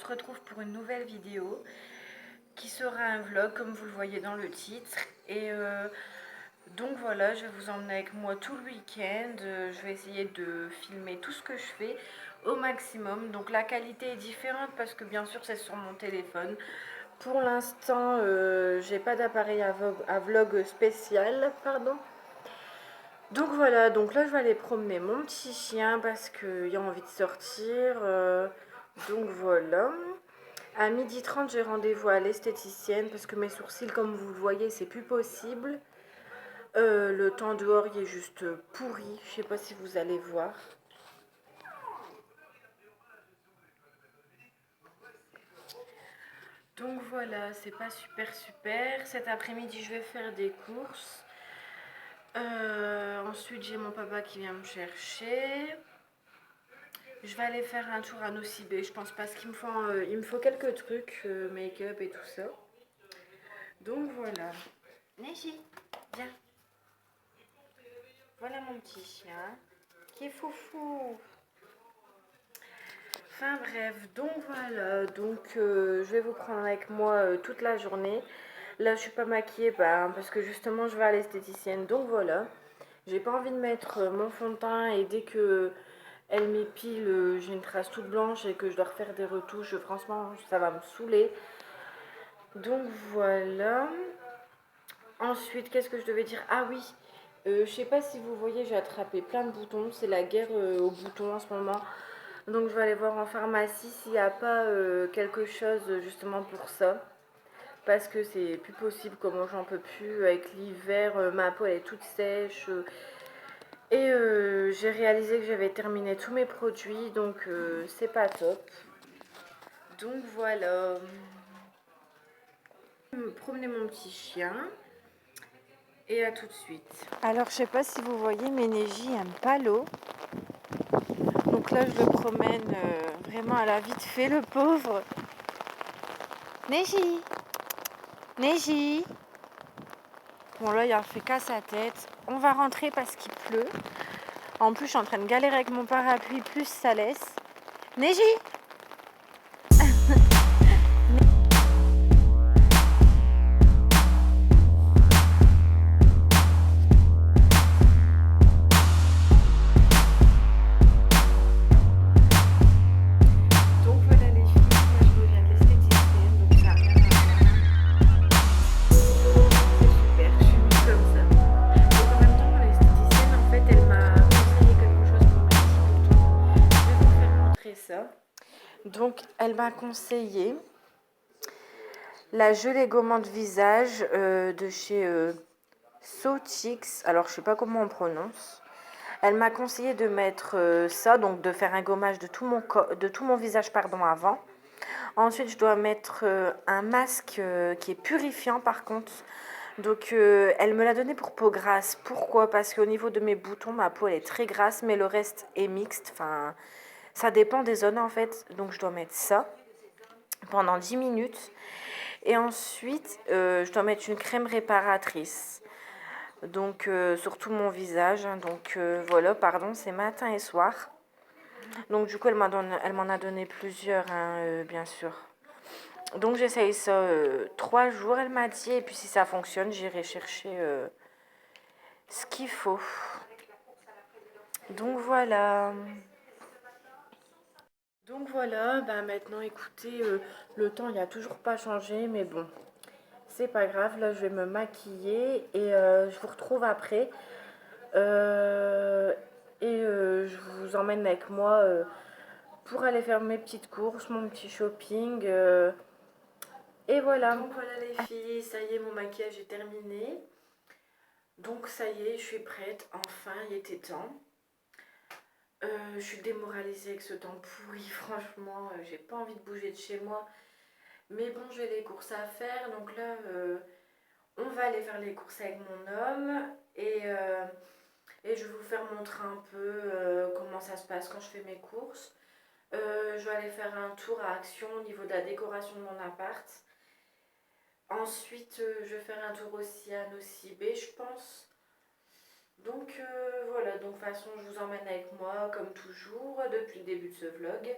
se retrouve pour une nouvelle vidéo qui sera un vlog comme vous le voyez dans le titre. Et donc voilà, je vais vous emmener avec moi tout le week-end. Je vais essayer de filmer tout ce que je fais au maximum. Donc la qualité est différente parce que bien sûr c'est sur mon téléphone. Pour l'instant, j'ai pas d'appareil à vlog spécial, pardon. Donc voilà, donc là je vais aller promener mon petit chien parce qu'il a envie de sortir. Donc voilà. À 12h30, j'ai rendez-vous à l'esthéticienne parce que mes sourcils, comme vous le voyez, c'est plus possible. Le temps dehors, il est juste pourri. Je sais pas si vous allez voir. Donc voilà, c'est pas super. Cet après-midi, je vais faire des courses. Ensuite, j'ai mon papa qui vient me chercher. Je vais aller faire un tour à Nocibé, je pense, parce qu'il me faut quelques trucs, make-up et tout ça. Donc voilà. Neji, viens. Voilà mon petit chien qui est foufou. Enfin bref, donc voilà. Donc je vais vous prendre avec moi toute la journée. Là, je suis pas maquillée parce que justement, je vais à l'esthéticienne. Donc voilà. J'ai pas envie de mettre mon fond de teint et dès que elle m'épile, j'ai une trace toute blanche et que je dois refaire des retouches. Franchement, ça va me saouler. Donc voilà. Ensuite, qu'est-ce que je devais dire? Ah oui, je sais pas si vous voyez, j'ai attrapé plein de boutons. C'est la guerre aux boutons en ce moment. Donc je vais aller voir en pharmacie s'il n'y a pas quelque chose justement pour ça. Parce que c'est plus possible, comment j'en peux plus. Avec l'hiver, ma peau elle est toute sèche. Et j'ai réalisé que j'avais terminé tous mes produits. Donc c'est pas top. Donc voilà. Je vais me promener mon petit chien. Et à tout de suite. Alors, je sais pas si vous voyez, mais Neji aime pas l'eau. Donc là, je le promène vraiment à la vite fait, le pauvre. Neji, Neji. Bon, là, il a fait qu'à sa tête. On va rentrer parce qu'il pleut. En plus, je suis en train de galérer avec mon parapluie, plus ça laisse. Neji. Donc, elle m'a conseillé la gelée gommante visage de chez Sotix. Alors, je sais pas comment on prononce. Elle m'a conseillé de mettre ça, donc de faire un gommage de tout mon visage avant. Ensuite, je dois mettre un masque qui est purifiant par contre. Donc, elle me l'a donné pour peau grasse. Pourquoi? Parce qu'au niveau de mes boutons, ma peau elle est très grasse, mais le reste est mixte. Enfin, ça dépend des zones en fait. Donc, je dois mettre ça pendant 10 minutes. Et ensuite, je dois mettre une crème réparatrice. Donc, sur tout mon visage. Donc, voilà, pardon, c'est matin et soir. Donc, du coup, elle m'en a donné plusieurs, hein, bien sûr. Donc, j'essaye ça 3 jours, elle m'a dit. Et puis, si ça fonctionne, j'irai chercher ce qu'il faut. Donc, voilà. Donc, voilà. Maintenant, écoutez, le temps, il n'a toujours pas changé. Mais bon, c'est pas grave. Là, je vais me maquiller. Et je vous retrouve après. Je vous emmène avec moi pour aller faire mes petites courses, mon petit shopping. Et voilà. Donc voilà les filles, ça y est, mon maquillage est terminé. Donc ça y est, je suis prête. Enfin, il était temps. Je suis démoralisée avec ce temps pourri. Franchement, j'ai pas envie de bouger de chez moi. Mais bon, j'ai des courses à faire. Donc là, on va aller faire les courses avec mon homme. Et je vais vous faire montrer un peu comment ça se passe quand je fais mes courses. Je vais aller faire un tour à Action au niveau de la décoration de mon appart. Ensuite, je vais faire un tour aussi à Nocibé, je pense. Donc voilà, donc de toute façon, je vous emmène avec moi comme toujours depuis le début de ce vlog.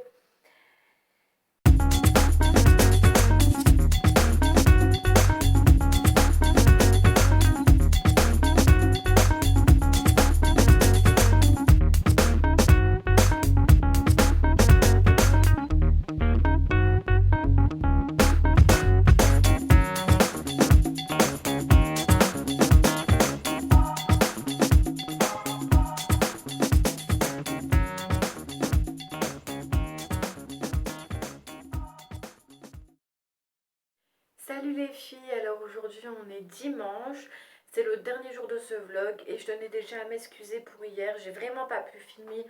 filles, alors aujourd'hui on est dimanche, c'est le dernier jour de ce vlog et je tenais déjà à m'excuser pour hier, j'ai vraiment pas pu filmer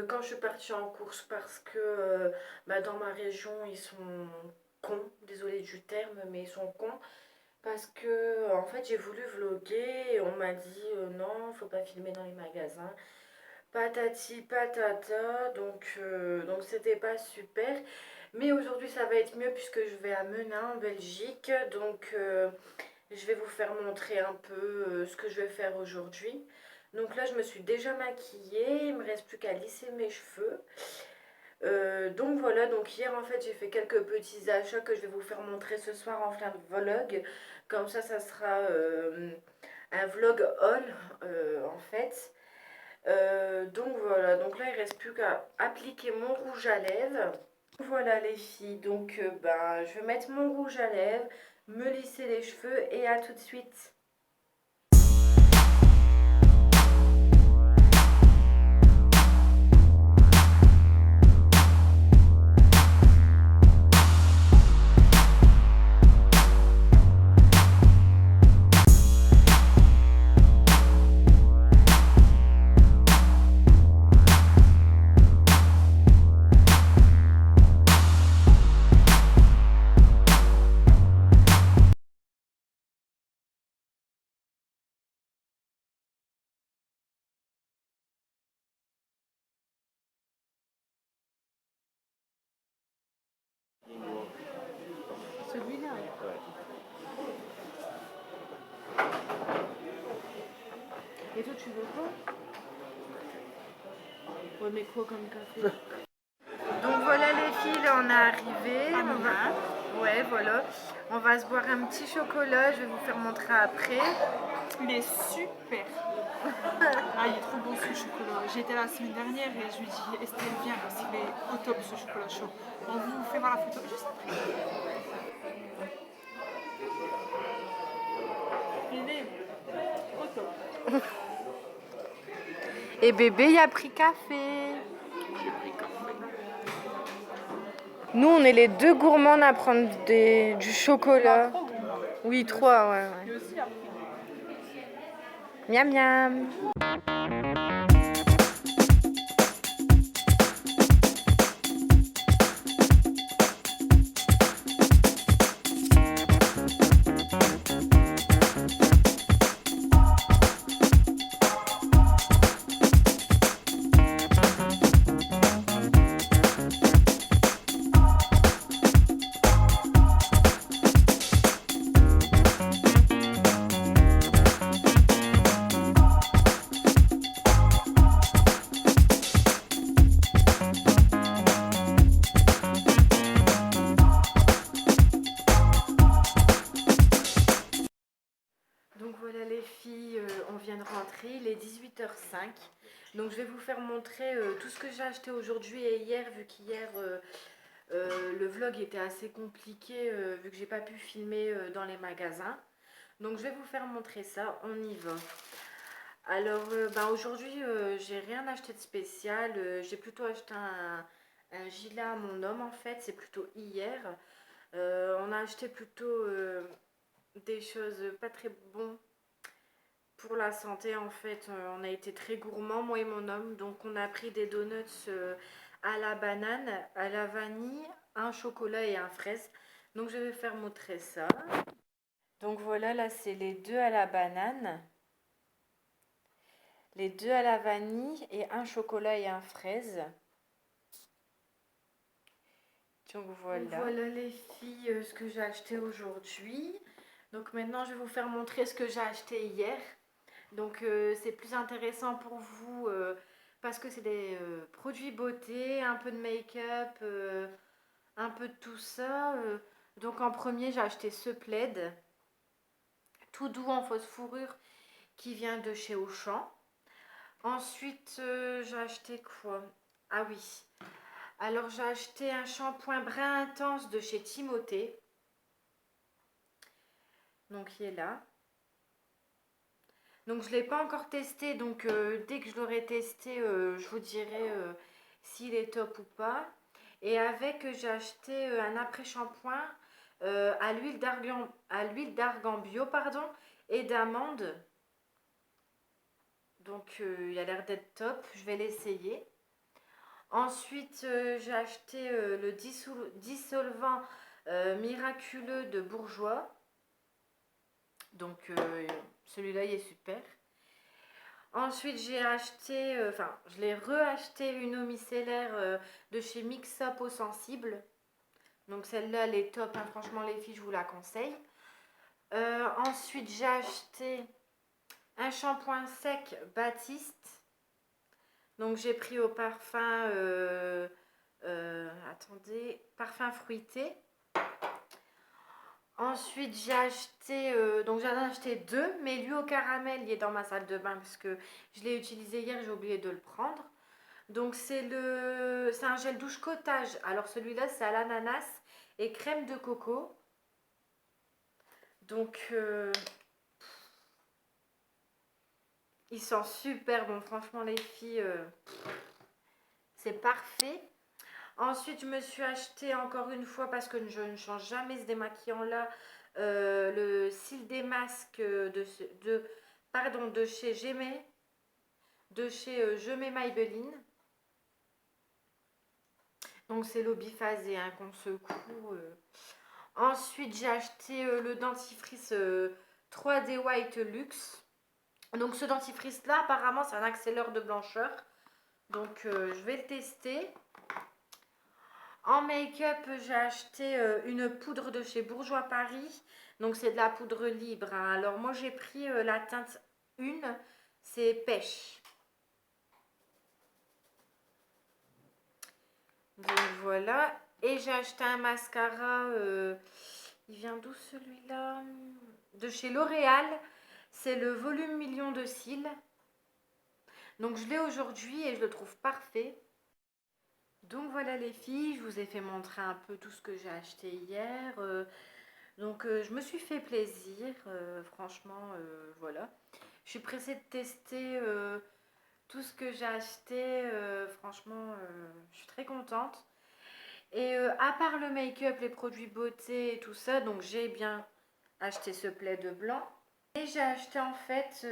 quand je suis partie en course parce que dans ma région ils sont cons, désolée du terme mais ils sont cons parce que en fait j'ai voulu vlogger et on m'a dit non faut pas filmer dans les magasins, patati patata, donc c'était pas super. Mais aujourd'hui ça va être mieux puisque je vais à Menin en Belgique, donc je vais vous faire montrer un peu ce que je vais faire aujourd'hui. Donc là je me suis déjà maquillée, il me reste plus qu'à lisser mes cheveux. Donc voilà, donc hier en fait j'ai fait quelques petits achats que je vais vous faire montrer ce soir en fin de vlog. Comme ça sera un vlog haul en fait. Donc voilà, donc là il reste plus qu'à appliquer mon rouge à lèvres. Voilà les filles, donc je vais mettre mon rouge à lèvres, me lisser les cheveux et à tout de suite. Celui-là. Et toi, tu veux quoi? Ouais, mais quoi comme café? Donc voilà les filles, là on est arrivé. Ouais, voilà. On va se boire un petit chocolat, je vais vous faire montrer après. Il est super. Ah, il est trop bon ce chocolat. J'étais la semaine dernière et je lui dis Estelle, viens parce qu'il est au top ce chocolat chaud. On vous fait voir la photo juste après. Il est au top. Et bébé il a pris café. Nous on est les deux gourmands à prendre du chocolat. Oui, trois, ouais. Il aussi a pris. Miam miam. Donc voilà les filles, on vient de rentrer, il est 18h05. Donc je vais vous faire montrer tout ce que j'ai acheté aujourd'hui et hier, vu qu'hier le vlog était assez compliqué, vu que j'ai pas pu filmer dans les magasins. Donc je vais vous faire montrer ça, on y va. Alors aujourd'hui j'ai rien acheté de spécial, j'ai plutôt acheté un gilet à mon homme en fait, c'est plutôt hier. On a acheté plutôt des choses pas très bonnes pour la santé en fait. On a été très gourmands moi et mon homme, donc on a pris des donuts à la banane, à la vanille, un chocolat et un fraise. Donc je vais faire montrer ça. Donc voilà, là c'est les deux à la banane, les deux à la vanille et un chocolat et un fraise. Donc voilà les filles, ce que j'ai acheté aujourd'hui. Donc maintenant je vais vous faire montrer ce que j'ai acheté hier. Donc c'est plus intéressant pour vous parce que c'est des produits beauté, un peu de make-up, un peu de tout ça. Donc en premier j'ai acheté ce plaid, tout doux en fausse fourrure qui vient de chez Auchan. Ensuite j'ai acheté quoi? Ah oui, alors j'ai acheté un shampoing brun intense de chez Timothée. Donc il est là. Donc je ne l'ai pas encore testé, donc dès que je l'aurai testé, je vous dirai s'il est top ou pas. Et avec, j'ai acheté un après-shampoing à l'huile d'argan bio, pardon, et d'amande. Donc il a l'air d'être top, je vais l'essayer. Ensuite, j'ai acheté le dissolvant miraculeux de Bourjois. Donc celui-là, il est super. Ensuite, j'ai acheté, je l'ai reacheté une eau micellaire de chez Mix Up Eau Sensible. Donc celle-là, elle est top, hein. Franchement les filles, je vous la conseille. Ensuite, j'ai acheté un shampoing sec Baptiste. Donc j'ai pris au parfum, attendez, parfum fruité. Ensuite, j'ai acheté, donc j'en ai acheté deux, mais lui au caramel, il est dans ma salle de bain parce que je l'ai utilisé hier, j'ai oublié de le prendre. Donc c'est un gel douche cottage. Alors celui-là, c'est à l'ananas et crème de coco. Donc il sent super bon, franchement les filles, c'est parfait. Ensuite, je me suis acheté encore une fois, parce que je ne change jamais ce démaquillant là, le cils des masques de chez Gemay, de chez Je mets Maybelline. Donc c'est l'eau biphasée, hein, qu'on secoue. Ensuite, j'ai acheté le dentifrice 3D White Luxe. Donc ce dentifrice là, apparemment, c'est un accélère de blancheur. Donc je vais le tester. En make-up, j'ai acheté une poudre de chez Bourjois Paris. Donc c'est de la poudre libre, hein. Alors moi j'ai pris la teinte 1, c'est pêche. Donc voilà. Et j'ai acheté un mascara, il vient d'où celui-là? De chez L'Oréal. C'est le volume million de cils. Donc je l'ai aujourd'hui et je le trouve parfait. Donc voilà les filles, je vous ai fait montrer un peu tout ce que j'ai acheté hier. Donc je me suis fait plaisir, franchement, voilà. Je suis pressée de tester tout ce que j'ai acheté, franchement, je suis très contente. Et à part le make-up, les produits beauté et tout ça, donc j'ai bien acheté ce plaid blanc. Et j'ai acheté en fait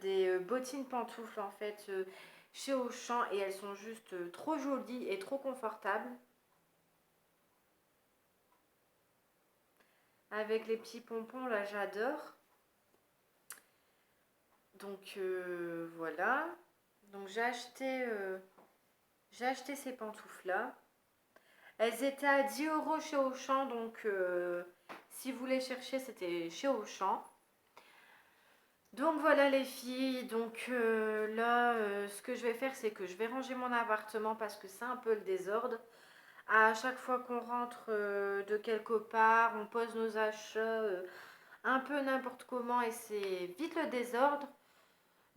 des bottines pantoufles en fait chez Auchan et elles sont juste trop jolies et trop confortables. Avec les petits pompons là, j'adore. Donc voilà. Donc j'ai acheté ces pantoufles là. Elles étaient à 10 € chez Auchan, donc si vous les cherchez, c'était chez Auchan. Donc voilà les filles, donc là ce que je vais faire, c'est que je vais ranger mon appartement parce que c'est un peu le désordre. À chaque fois qu'on rentre de quelque part, on pose nos achats un peu n'importe comment et c'est vite le désordre.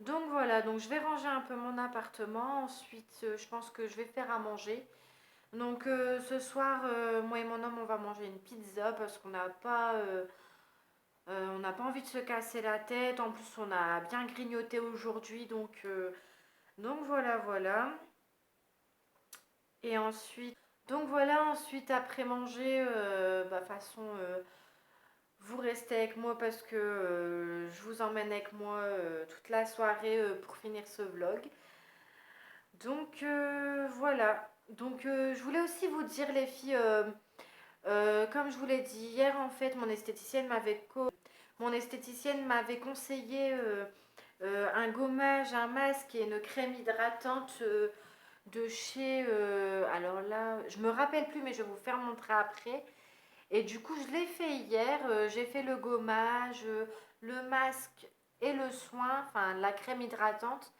Donc voilà, donc je vais ranger un peu mon appartement. Ensuite, je pense que je vais faire à manger. Donc ce soir, moi et mon homme, on va manger une pizza parce qu'on n'a pas envie de se casser la tête. En plus, on a bien grignoté aujourd'hui. Donc voilà, voilà. Et ensuite, donc voilà, ensuite après manger, façon, vous restez avec moi parce que je vous emmène avec moi toute la soirée pour finir ce vlog. Donc voilà. Donc je voulais aussi vous dire les filles, comme je vous l'ai dit hier, en fait, mon esthéticienne m'avait conseillé un gommage, un masque et une crème hydratante de chez... alors là, je me rappelle plus, mais je vais vous faire montrer après. Et du coup, je l'ai fait hier. J'ai fait le gommage, le masque et le soin, enfin la crème hydratante.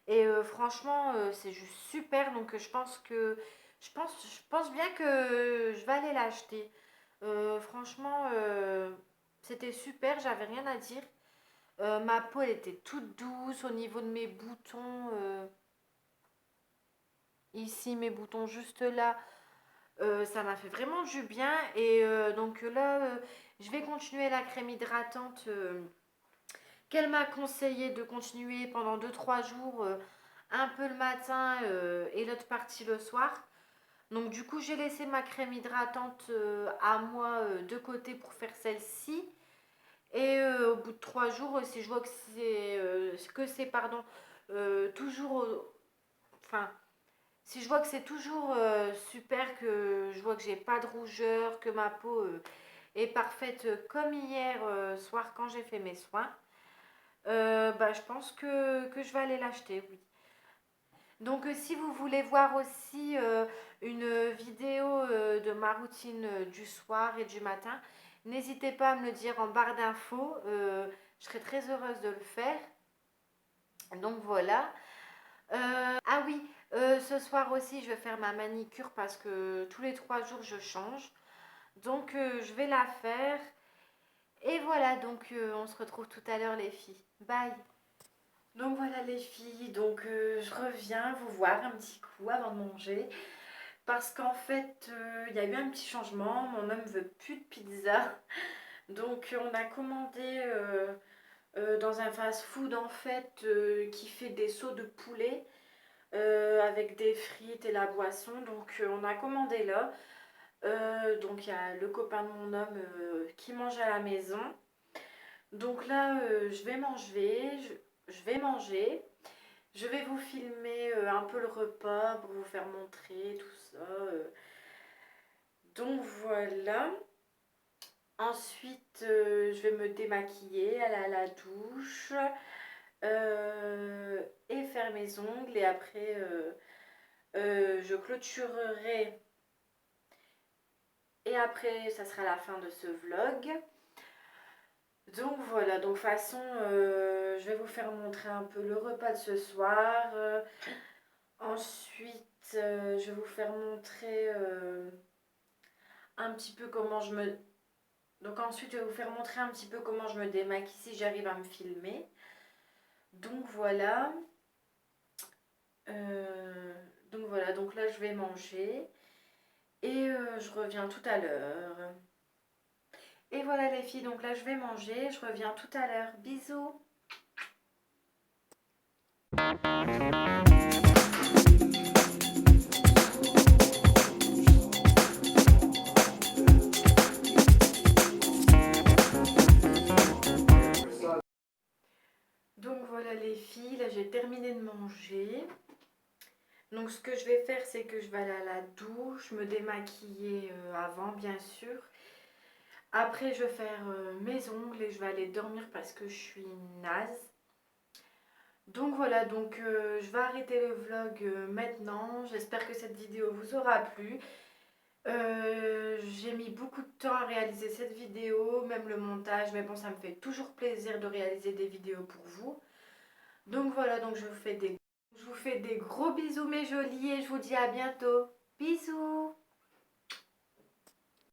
Et franchement, c'est juste super. Donc je pense bien que je vais aller l'acheter. Franchement, c'était super. J'avais rien à dire. Ma peau, elle était toute douce au niveau de mes boutons. Ici, mes boutons juste là. Ça m'a fait vraiment du bien. Et donc là, je vais continuer la crème hydratante qu'elle m'a conseillé de continuer pendant 2-3 jours. Un peu le matin et l'autre partie le soir. Donc du coup, j'ai laissé ma crème hydratante à moi de côté pour faire celle-ci. Et au bout de 3 jours, si je vois que c'est pardon, toujours, enfin, si je vois que c'est toujours super, que je vois que j'ai pas de rougeur, que ma peau est parfaite comme hier soir quand j'ai fait mes soins, bah, je pense que je vais aller l'acheter, oui. Donc si vous voulez voir aussi une vidéo de ma routine du soir et du matin, n'hésitez pas à me le dire en barre d'infos. Je serai très heureuse de le faire. Donc voilà. Ah oui, ce soir aussi, je vais faire ma manicure parce que tous les 3 jours, je change. Donc je vais la faire. Et voilà, donc on se retrouve tout à l'heure les filles. Bye. Donc voilà les filles, donc je reviens vous voir un petit coup avant de manger. Parce qu'en fait, il y a eu un petit changement. Mon homme veut plus de pizza. Donc on a commandé dans un fast-food en fait qui fait des sauts de poulet avec des frites et la boisson. Donc on a commandé là. Donc il y a le copain de mon homme qui mange à la maison. Donc là je vais manger. Je vais manger. Je vais vous filmer un peu le repas pour vous faire montrer tout ça. Donc voilà. Ensuite, je vais me démaquiller, aller à la douche et faire mes ongles. Et après, je clôturerai. Et après, ça sera la fin de ce vlog. Donc voilà, donc de toute façon, je vais vous faire montrer un peu le repas de ce soir. Ensuite, je vais vous faire montrer un petit peu comment je me... Donc ensuite, je vais vous faire montrer un petit peu comment je me démaquille si j'arrive à me filmer. Donc voilà. Donc voilà, donc là je vais manger. Et je reviens tout à l'heure. Et voilà les filles, donc là je vais manger. Je reviens tout à l'heure. Bisous. Donc voilà les filles, là j'ai terminé de manger. Donc ce que je vais faire, c'est que je vais aller à la douche, me démaquiller avant bien sûr. Après je vais faire mes ongles et je vais aller dormir parce que je suis naze. Donc voilà, donc je vais arrêter le vlog maintenant. J'espère que cette vidéo vous aura plu. J'ai mis beaucoup de temps à réaliser cette vidéo, même le montage, mais bon, ça me fait toujours plaisir de réaliser des vidéos pour vous. Donc voilà, donc je vous fais des gros bisous mes jolis et je vous dis à bientôt. Bisous!